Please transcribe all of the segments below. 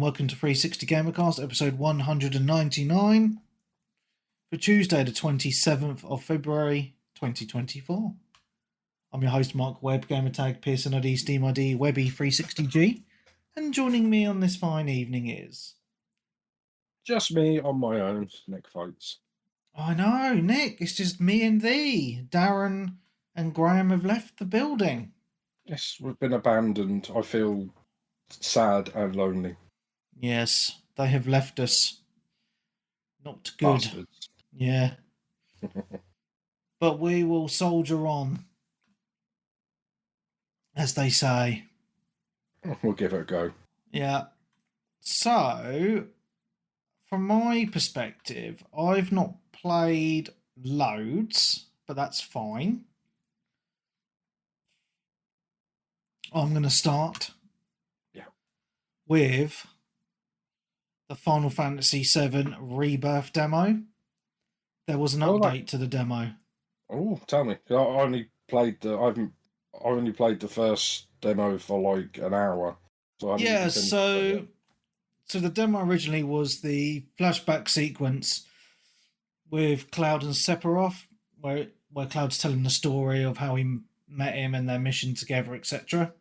welcome to 360 Gamercast, episode 199 for Tuesday, the 27th of February, 2024. I'm your host, Mark Webb, Gamertag, Pearson ID, Steam ID, Webby 360G, and joining me on this fine evening is... Just me on my own, Nick Fights. I know, Nick, it's just me and thee. Darren and Graham have left the building. Yes, we've been abandoned. I feel sad and lonely. Yes, they have left us. Not good. Bastards. Yeah. But we will soldier on, as they say. We'll give it a go. Yeah. So, from my perspective, I've not played loads, but that's fine. I'm going to start with the Final Fantasy VII Rebirth demo. There was an update to the demo. Oh, tell me! I only played the first demo for like an hour. So so the demo originally was the flashback sequence with Cloud and Sephiroth, where Cloud's telling the story of how he met him and their mission together, etc.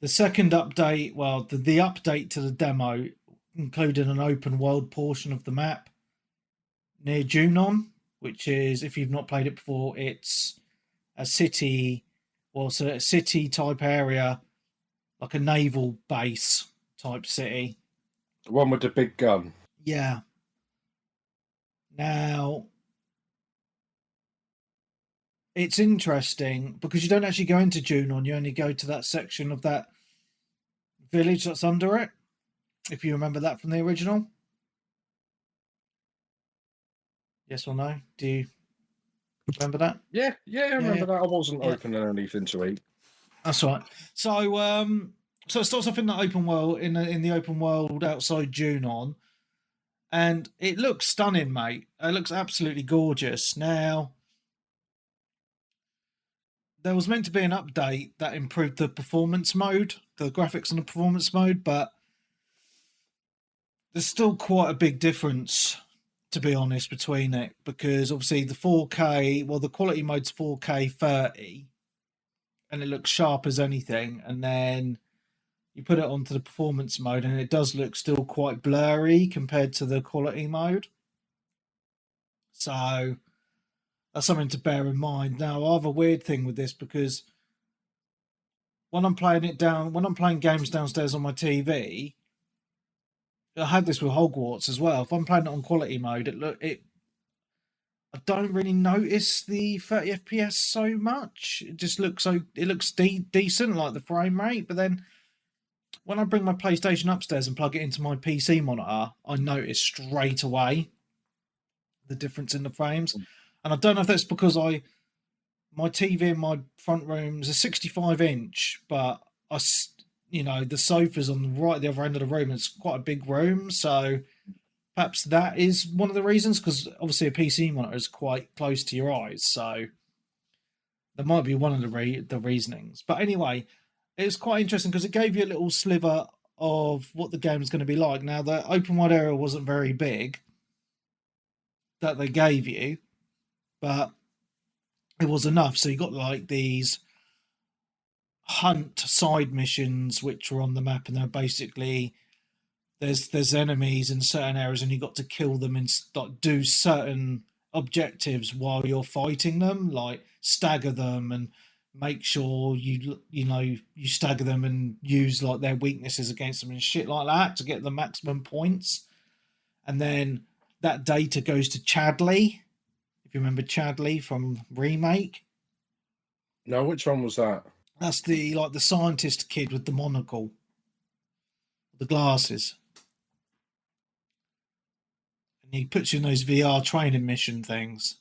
The second update, the update to the demo included an open world portion of the map near Junon, which is, if you've not played it before, it's a city, a city type area, like a naval base type city. The one with the big gun. Yeah. Now, it's interesting because you don't actually go into Junon, you only go to that section of that village that's under it, if you remember that from the original. Yes or no? Do you remember that? Yeah, I remember that. I wasn't opening anything to eat. That's right. So, so it starts off in the open world, in the open world outside Junon, and it looks stunning, mate. It looks absolutely gorgeous. Now, there was meant to be an update that improved the performance mode, the graphics on the performance mode, but there's still quite a big difference, to be honest, between it, because obviously the 4K, the quality mode's 4K 30, and it looks sharp as anything, and then you put it onto the performance mode, and it does look still quite blurry compared to the quality mode. So that's something to bear in mind. Now, I have a weird thing with this because when I'm playing games downstairs on my TV, I had this with Hogwarts as well. If I'm playing it on quality mode, I don't really notice the 30 FPS so much. It just looks decent, like the frame rate. But then when I bring my PlayStation upstairs and plug it into my PC monitor, I notice straight away the difference in the frames. And I don't know if that's because my TV in my front room is a 65-inch, but the sofa's on the other end of the room. It's quite a big room, so perhaps that is one of the reasons, because obviously a PC monitor is quite close to your eyes, so that might be one of the reasonings. But anyway, it was quite interesting because it gave you a little sliver of what the game is going to be like. Now, the open world area wasn't very big that they gave you, but it was enough. So you got like these hunt side missions which were on the map, and they're basically there's enemies in certain areas, and you got to kill them and do certain objectives while you're fighting them, like stagger them and make sure you stagger them and use like their weaknesses against them and shit like that to get the maximum points. And then that data goes to Chadley. If you remember Chadley from Remake. No, which one was that? That's the scientist kid with the monocle, the glasses, and he puts you in those VR training mission things.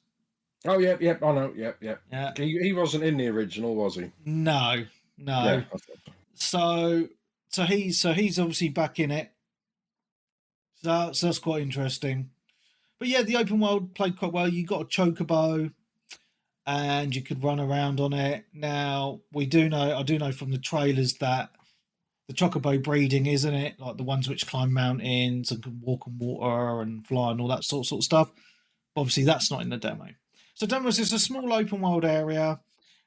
Oh yeah, I know, yeah. He wasn't in the original, was he? No. Yeah, so he's obviously back in it. So that's quite interesting. But yeah, the open world played quite well. You got a chocobo, and you could run around on it. Now, I do know from the trailers that the chocobo breeding, isn't it? Like the ones which climb mountains and can walk on water and fly and all that sort of stuff. Obviously, that's not in the demo. So demo is just a small open world area,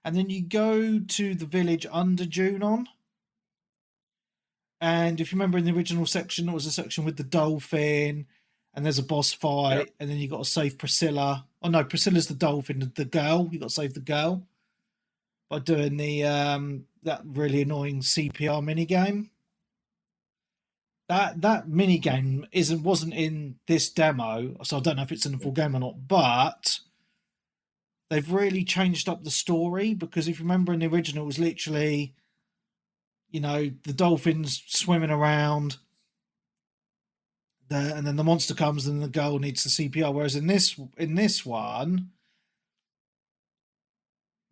and then you go to the village under Junon. And if you remember in the original section, there was a section with the dolphin, and there's a boss fight, and then you got to save Priscilla. Oh no, Priscilla's the dolphin, the girl. You got to save the girl by doing the that really annoying CPR mini game. That mini game wasn't in this demo, so I don't know if it's in the full game or not. But they've really changed up the story, because if you remember in the original, it was literally, the dolphins swimming around, and then the monster comes and the girl needs the CPR. Whereas in this one,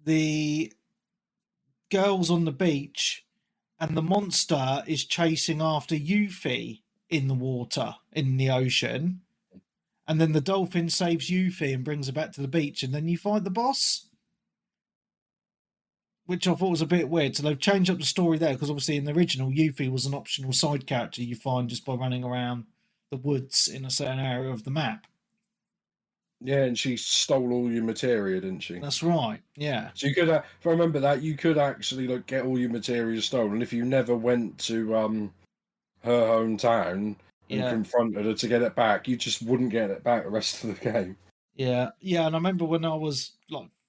the girl's on the beach and the monster is chasing after Yuffie in the water, in the ocean. And then the dolphin saves Yuffie and brings her back to the beach, and then you fight the boss, which I thought was a bit weird. So they've changed up the story there, because obviously in the original, Yuffie was an optional side character you find just by running around the woods in a certain area of the map. Yeah, and she stole all your materia, didn't she? That's right, yeah. So you could, if I remember that, you could actually get all your materia stolen if you never went to her hometown and confronted her to get it back. You just wouldn't get it back the rest of the game. Yeah, and I remember when I was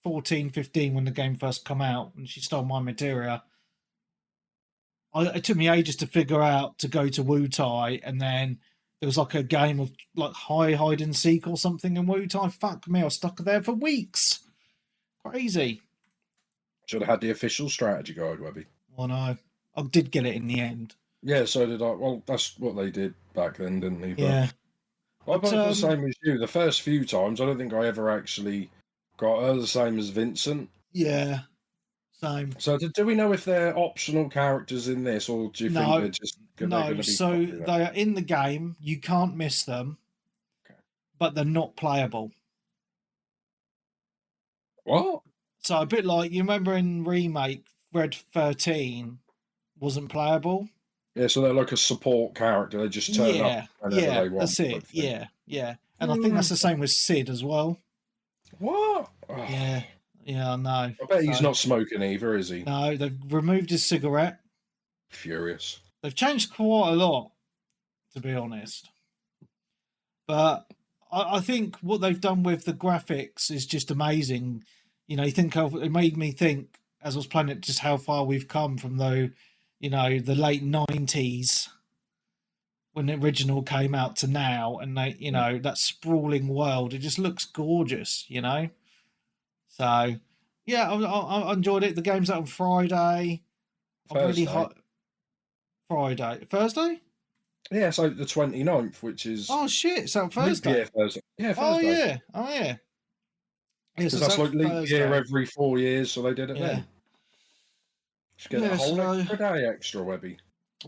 14, 15, when the game first come out, and she stole my materia. It took me ages to figure out to go to Wutai, and then there was a game of hide and seek or something in Wutai. Fuck me, I was stuck there for weeks. Crazy. Should have had the official strategy guide, Webby. Oh no, I did get it in the end. Yeah, so did I. Well, that's what they did back then, didn't they? Yeah. I got the same as you. The first few times, I don't think I ever actually got her the same as Vincent. Yeah, same. So do we know if they're optional characters in this, or do you think they're just going to be so popular? They are in the game. You can't miss them, but they're not playable. What? So a bit like, you remember in Remake, Red 13 wasn't playable? Yeah, so they're like a support character. They just turn up whenever they want. That's it. Yeah. And I think that's the same with Sid as well. What? Yeah, I know. I bet he's not smoking either, is he? No, they've removed his cigarette. Furious. They've changed quite a lot, to be honest. But I think what they've done with the graphics is just amazing. You think it made me think, as I was playing it, just how far we've come from the late 90s when the original came out to now, and that sprawling world. It just looks gorgeous, So, yeah, I enjoyed it. The game's out on Friday. I'm really hot. Friday, Thursday. Yeah, it's the 29th, which is... Oh shit! It's out Thursday. Yeah, Thursday. Yeah, Thursday. Oh yeah. Because that's leap year every 4 years, so they did it then. Just get a whole extra day extra, Webby.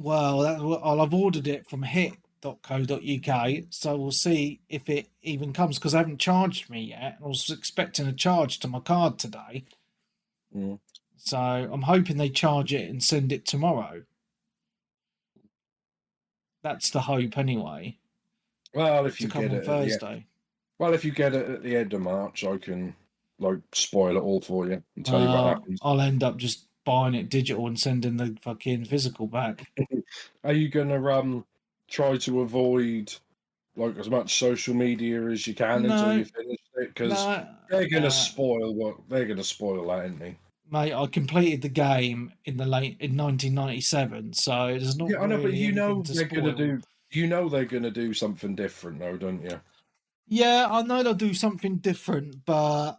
Well, I've ordered it from hit.co.uk, so we'll see if it even comes, because I haven't charged me yet. I was expecting a charge to my card today. So I'm hoping they charge it and send it tomorrow. That's the hope anyway. Well, if you get it Thursday. If you get it at the end of March, I can spoil it all for you and tell you what happens. I'll end up just buying it digital and sending the fucking physical back. Are you gonna try to avoid as much social media as you can until you finish it? Because they're gonna spoil that, aren't they? Mate, I completed the game in 1997, so there's not. Yeah, I know, but they're gonna do something different, though, don't you? Yeah, I know they'll do something different, but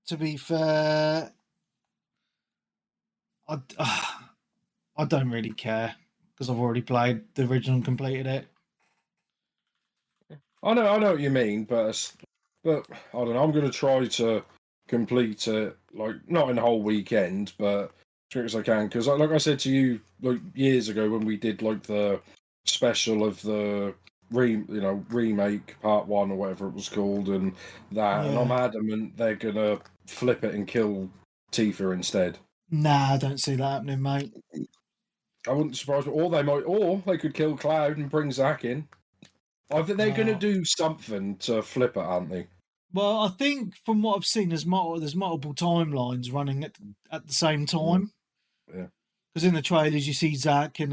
to be fair, I don't really care, because I've already played the original and completed it. I know what you mean, but I don't know. I'm going to try to complete it, not in a whole weekend, but as quick as I can. Because, like I said to you, years ago when we did the special of the remake part 1 or whatever it was called, and that, and I'm adamant they're gonna flip it and kill Tifa instead. Nah, I don't see that happening, mate. I wouldn't surprise me. Or they could kill Cloud and bring Zack in. I think they're going to do something to flip it, aren't they? Well, I think from what I've seen, there's multiple timelines running at the same time. Yeah. Because in the trailers you see Zack and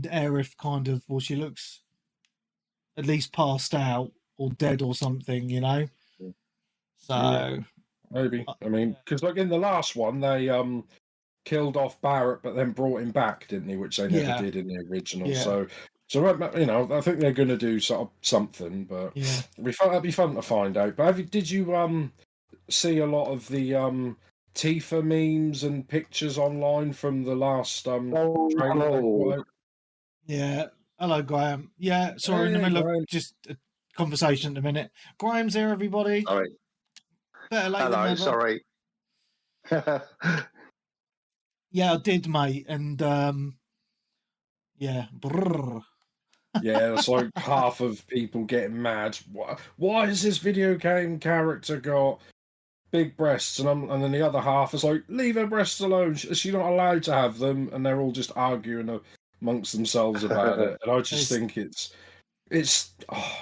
Aerith kind of, well, she looks at least passed out or dead or something, you know. Yeah. So yeah, maybe. I mean, because like in the last one, they killed off Barrett, but then brought him back, didn't he? Which they never did in the original. Yeah. So you know, I think they're going to do sort of something, but that'd be fun to find out. But did you see a lot of the Tifa memes and pictures online from the last trailer? Yeah. Hello, Graham. Yeah, sorry, in the middle of just a conversation at the minute. Graham's here, everybody. Sorry. Better late than never. Sorry. Yeah, I did, mate, and yeah. Brrr. Yeah, it's like half of people getting mad. Why has this video game character got big breasts? And then the other half is like, leave her breasts alone. Is she not allowed to have them? And they're all just arguing amongst themselves about it. And I just think it's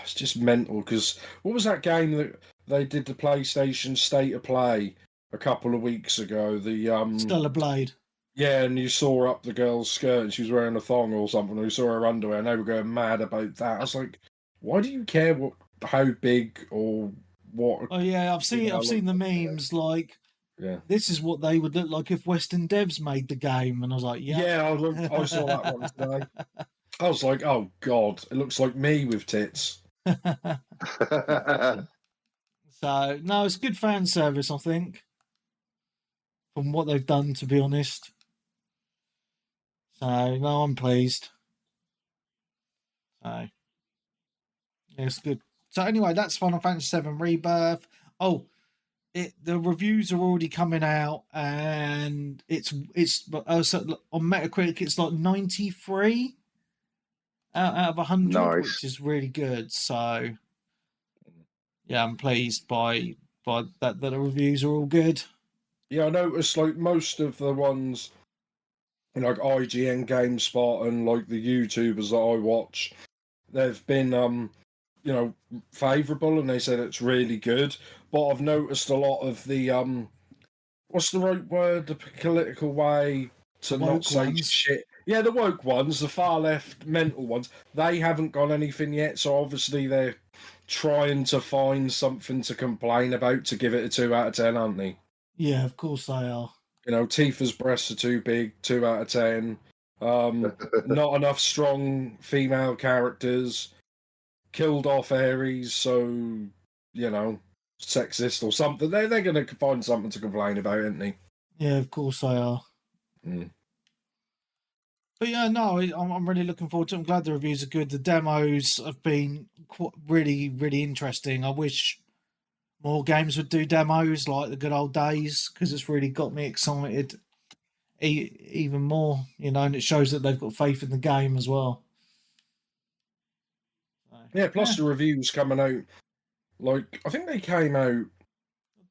just mental. Because what was that game that they did the PlayStation State of Play a couple of weeks ago? The Stellar Blade. Yeah, and you saw up the girl's skirt and she was wearing a thong or something, or you saw her underwear and they were going mad about that. I was like, why do you care how big or what? Oh yeah, I've seen the memes like, this is what they would look like if Western devs made the game, and I was like, yeah, I saw that one today. I was like, oh god, it looks like me with tits. So no, it's good fan service, I think, from what they've done, to be honest. So no, I'm pleased. So yeah, it's good. So anyway, that's Final Fantasy VII Rebirth. Oh, the reviews are already coming out, and it's so on Metacritic it's like 93 out of 100, nice. Which is really good. So yeah, I'm pleased by that the reviews are all good. Yeah, I noticed like most of the ones, like IGN, GameSpot, and like the YouTubers that I watch, they've been you know, favourable, and they said it's really good. But I've noticed a lot of the what's the right word? The political way to not say shit. Yeah, the woke ones, the far left mental ones, they haven't got anything yet. So obviously they're trying to find something to complain about to give it a 2 out of 10, aren't they? Yeah, of course they are. You know, Tifa's breasts are too big, 2 out of 10. Not enough strong female characters. Killed off Ares, so, you know, sexist or something. They're going to find something to complain about, aren't they? Yeah, of course they are. But yeah, no, I'm really looking forward to it. I'm glad the reviews are good. The demos have been really, really interesting. I wish more games would do demos like the good old days, because it's really got me excited even more, you know, and it shows that they've got faith in the game as well. Yeah, plus the reviews coming out, like, I think they came out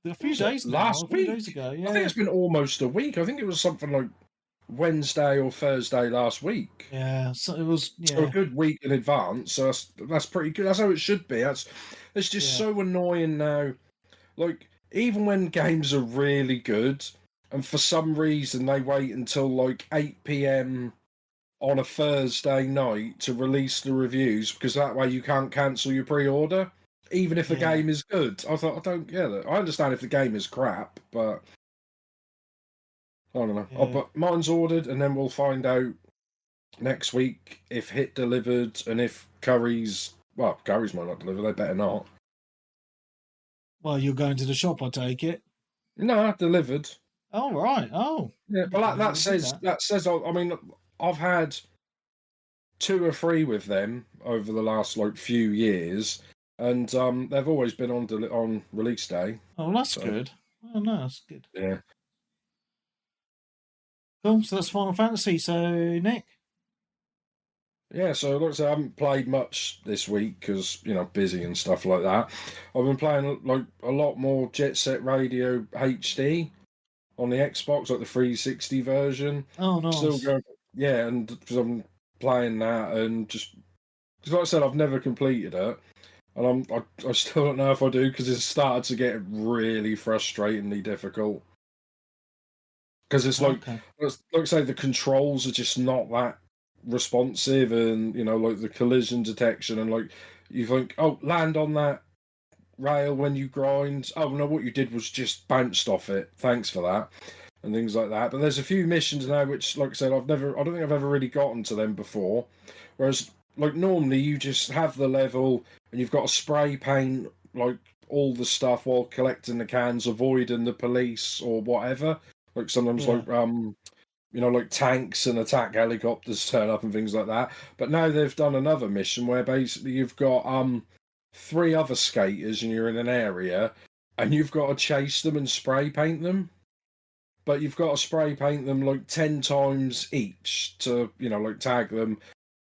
a few days ago. Yeah. I think it's been almost a week. I think it was something like Wednesday or Thursday last week. Yeah, so it was. Yeah. So a good week in advance. So that's pretty good. That's how it should be. It's just so annoying now. Like, even when games are really good, and for some reason they wait until like 8 p.m. on a Thursday night to release the reviews, because that way you can't cancel your pre-order, even if the game is good. I thought, I don't get it. I understand if the game is crap, but I don't know. Yeah. But mine's ordered, and then we'll find out next week if Hit delivered, and if Curry's might not deliver. They better not. Well, you're going to the shop, I take it. No, delivered. Oh right. Oh yeah. Well, that says. I mean, I've had 2 or 3 with them over the last like few years, and they've always been on release day. Oh, that's good. Oh no, that's good. Yeah. Cool. So that's Final Fantasy. So Nick. Yeah, so like I said, I haven't played much this week because, you know, busy and stuff like that. I've been playing like a lot more Jet Set Radio HD. on the Xbox, like the 360 version. Oh, nice. Still going, yeah, and because I'm playing that, and just because, like I said, I've never completed it, and I still don't know if I do because it's started to get really frustratingly difficult. Because it's like I say, the controls are just not that responsive, and like the collision detection, and like you think, oh, land on that rail when you grind. Oh no, what you did was just bounced off it. Thanks for that, and things like that. But there's a few missions now which, like I said, I don't think I've ever really gotten to them before. Whereas, like normally, you just have the level and you've got to spray paint like all the stuff while collecting the cans, avoiding the police or whatever. Like sometimes, like tanks and attack helicopters turn up and things like that. But now they've done another mission where basically you've got 3 other skaters and you're in an area and you've got to chase them and spray paint them. But you've got to spray paint them like 10 times each to, like tag them.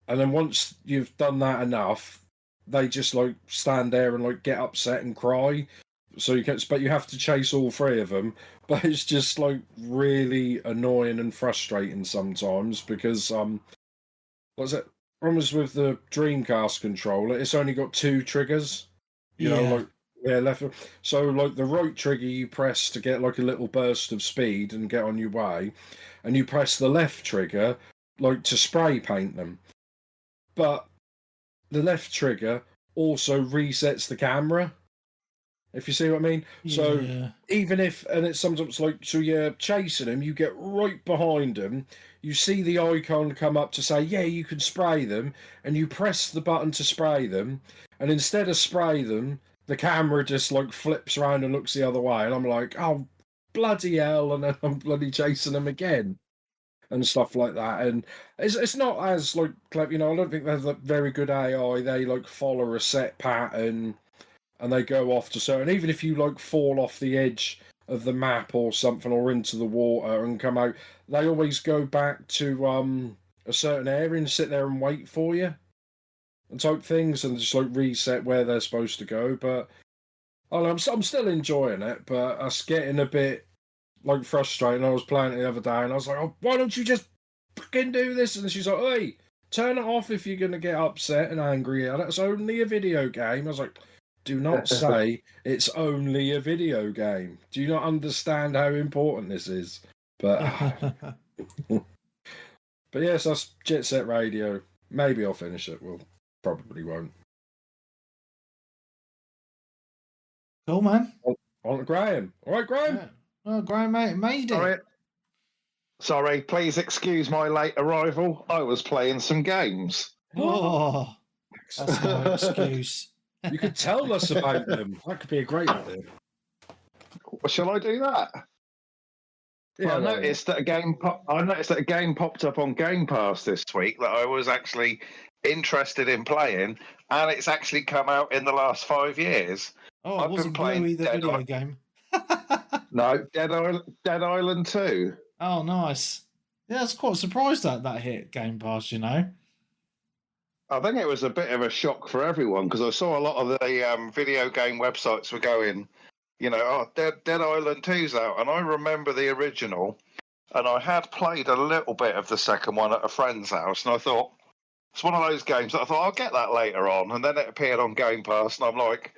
And then once you've done that enough, they just like stand there and like get upset and cry. So but you have to chase all 3 of them. But it's just like really annoying and frustrating sometimes because what's it? Almost with the Dreamcast controller, it's only got 2 triggers. Left. So like the right trigger you press to get like a little burst of speed and get on your way, and you press the left trigger like to spray paint them. But the left trigger also resets the camera. If you see what I mean. Yeah. So even if, and it's sometimes like, so you're chasing them, you get right behind them, you see the icon come up to say, yeah, you can spray them, and you press the button to spray them, and instead of spray them, the camera just like flips around and looks the other way, and I'm like, oh, bloody hell, and then I'm bloody chasing them again. And stuff like that, and it's not as like clever, I don't think they're very good AI. They like follow a set pattern, and they go off to certain. Even if you like fall off the edge of the map or something, or into the water and come out, they always go back to a certain area and sit there and wait for you, and type things, and just like reset where they're supposed to go. But I'm still enjoying it, but it's getting a bit like frustrating. I was playing it the other day, and I was like, "Oh, why don't you just fucking do this?" And she's like, "Hey, turn it off if you're gonna get upset and angry at it. It's only a video game." I was like, "Do not say it's only a video game. Do you not understand how important this is?" But but yes, that's Jet Set Radio. Maybe I'll finish it. Well, probably won't. Cool, man. On to Graham. All right, Graham. Yeah. Oh, Graham made it. All right. Sorry, please excuse my late arrival. I was playing some games. Oh, that's no excuse. You could tell us about them. That could be a great idea. Shall I do that? Yeah, I noticed that a game popped up on Game Pass this week that I was actually interested in playing, and it's actually come out in the last 5 years. Oh, it wasn't Bluey the video game. No, Dead Island 2. Oh, nice. Yeah, I was quite surprised that hit Game Pass, I think it was a bit of a shock for everyone because I saw a lot of the video game websites were going, Dead Island 2's out. And I remember the original, and I had played a little bit of the second one at a friend's house, and I thought, it's one of those games that I thought, I'll get that later on. And then it appeared on Game Pass, and I'm like,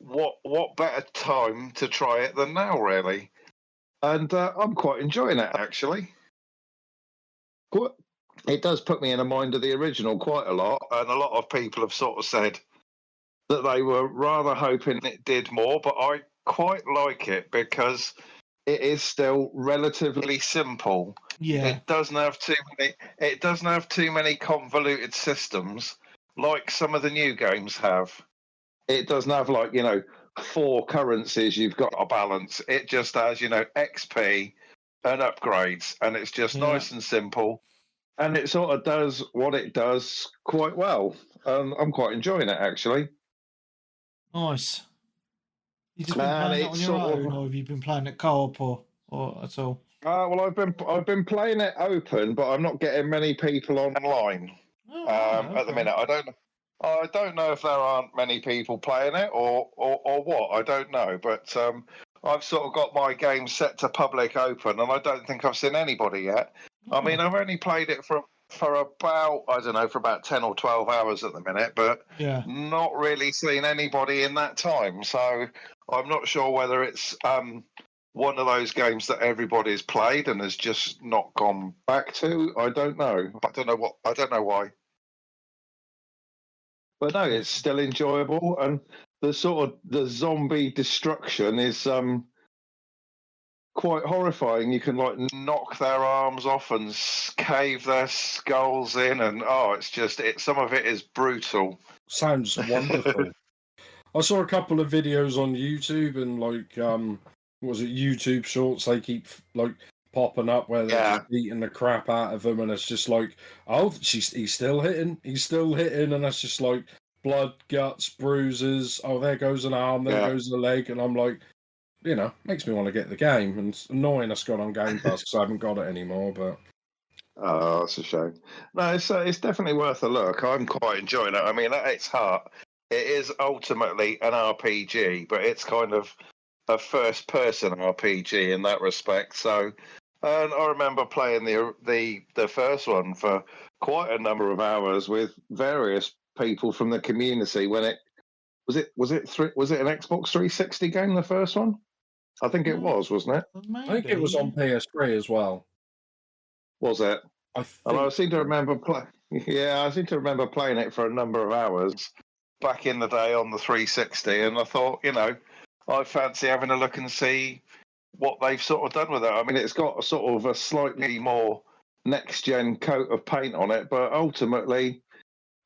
what better time to try it than now, really? And I'm quite enjoying it, actually. It does put me in the mind of the original quite a lot, and a lot of people have sort of said that they were rather hoping it did more, but I quite like it because it is still relatively simple. Yeah. It doesn't have too many convoluted systems like some of the new games have. It doesn't have 4 currencies you've got to balance. It just has, XP and upgrades, and it's just nice and simple. And it sort of does what it does quite well. I'm quite enjoying it, actually. Nice. You just been playing it on your own, or have you been playing it co-op or at all? Well, I've been playing it open, but I'm not getting many people online at the minute. I don't know if there aren't many people playing it or what. I don't know, but I've sort of got my game set to public open, and I don't think I've seen anybody yet. I mean, I've only played it for about, I don't know, for about 10 or 12 hours at the minute, but not really seen anybody in that time. So I'm not sure whether it's one of those games that everybody's played and has just not gone back to. I don't know. I don't know why. But no, it's still enjoyable, and the zombie destruction is quite horrifying. You can like knock their arms off and cave their skulls in, and some of it is brutal. Sounds wonderful. I saw a couple of videos on YouTube, and like was it YouTube Shorts? They keep like popping up where they're just beating the crap out of them, and it's just like, oh, he's still hitting, and that's just like blood, guts, bruises. Oh, there goes an arm, there goes the leg, and I'm like, you know, makes me want to get the game. And it's annoying it's got on Game Pass because I haven't got it anymore. But oh, that's a shame. No, it's definitely worth a look. I'm quite enjoying it. I mean, at its heart, it is ultimately an RPG, but it's kind of a first-person RPG in that respect. So, and I remember playing the first one for quite a number of hours with various people from the community. When it was an Xbox 360 game, the first one? I think it was, wasn't it? Maybe. I think it was on PS3 as well. Was it? I seem to remember playing it for a number of hours back in the day on the 360, and I thought, you know, I fancy having a look and see what they've sort of done with it. I mean, it's got a sort of a slightly more next-gen coat of paint on it, but ultimately,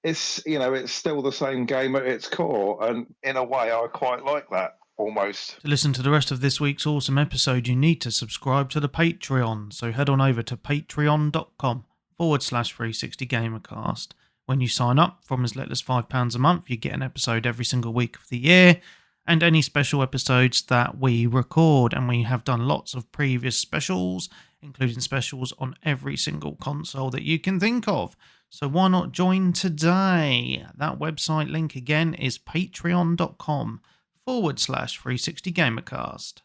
it's still the same game at its core, and in a way, I quite like that. Almost. To listen to the rest of this week's awesome episode, you need to subscribe to the Patreon. So head on over to patreon.com/360gamercast. When you sign up from as little as £5 a month, you get an episode every single week of the year and any special episodes that we record. And we have done lots of previous specials, including specials on every single console that you can think of. So why not join today? That website link again is patreon.com/360gamercast.